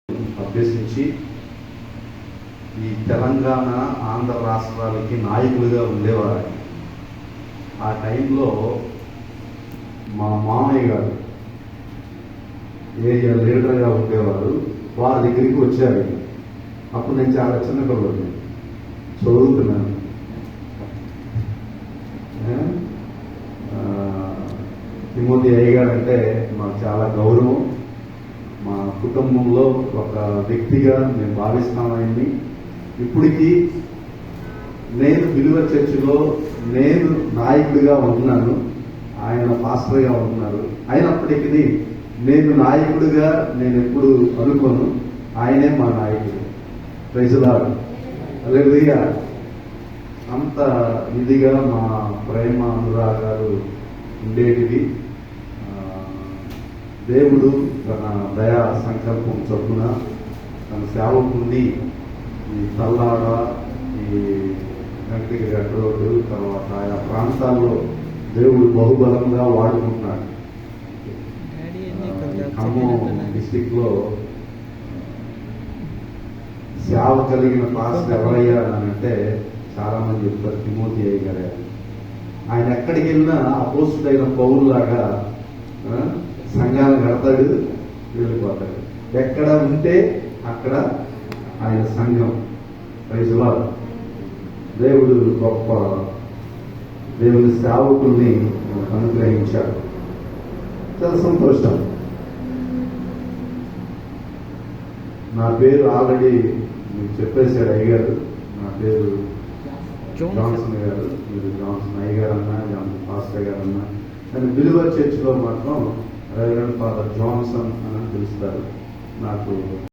అభ్యసించి ఈ తెలంగాణ ఆంధ్ర రాష్ట్రాలకి నాయకులుగా ఉండేవారు. ఆ టైంలో మా మామయ్య గారు ఏరియా లీడర్గా ఉండేవారు. వారి దగ్గరికి వచ్చారు. అప్పుడు నేను చాలా చిన్న పిల్లలు చదువుతున్నాను. తిమోతి అయ్యగారు అంటే మాకు చాలా గౌరవం. మా కుటుంబంలో ఒక వ్యక్తిగా మేము భావిస్తున్నాం ఆయన్ని. ఇప్పటికీ నేను విలువ చర్చిలో నేను నాయకుడిగా ఉంటున్నాను, ఆయన పాస్టర్గా ఉంటున్నారు. అయినప్పటికీ నేను నాయకుడిగా నేను ఎప్పుడు అనుకోను, ఆయనే మా నాయకుడు. Praise Lord. హల్లెలూయా. అంత ఇదిగా మా ప్రేమ అనురాగాలు ఉండేటివి. దేవుడు తన దయా సంకల్పం చొప్పున తన సేవకుని ఈ తల్లాడ, ఈ వెంకటగిరి రోడ్డు, తర్వాత ఆయా ప్రాంతాల్లో దేవుడు బహుబలంగా వాడుకుంటున్నాడు. ఖమ్మం డిస్టిక్ లో సేవ కలిగిన పాస్టర్ ఎవరయ్యా అని అంటే చాలా మంది చెప్తారు, తిమోతి అయ్య గారే. ఆయన ఎక్కడికి వెళ్ళినా అపోస్తుడైన పౌరులాగా సంఘాలు కడతాడు, వెళ్ళిపోతాడు. ఎక్కడ ఉంటే అక్కడ ఆయన సంఘం. Praise Lord. దేవుడు గొప్ప దేవుని సేవకుల్ని అనుగ్రహించాడు. చాలా సంతోషం. నా పేరు ఆల్రెడీ మీకు చెప్పేశాడు అయ్యగారు. నా పేరు జాన్సన్ గారు. మీరు జాన్సన్ అయ్య గారు అన్నా, జాన్సన్ పాస్టర్ గారు అన్నా, కానీ విలువ చర్చిలో మాత్రం రెవరెండ్ ఫాదర్ జాన్సన్ అని పిలుస్తారు. నాకు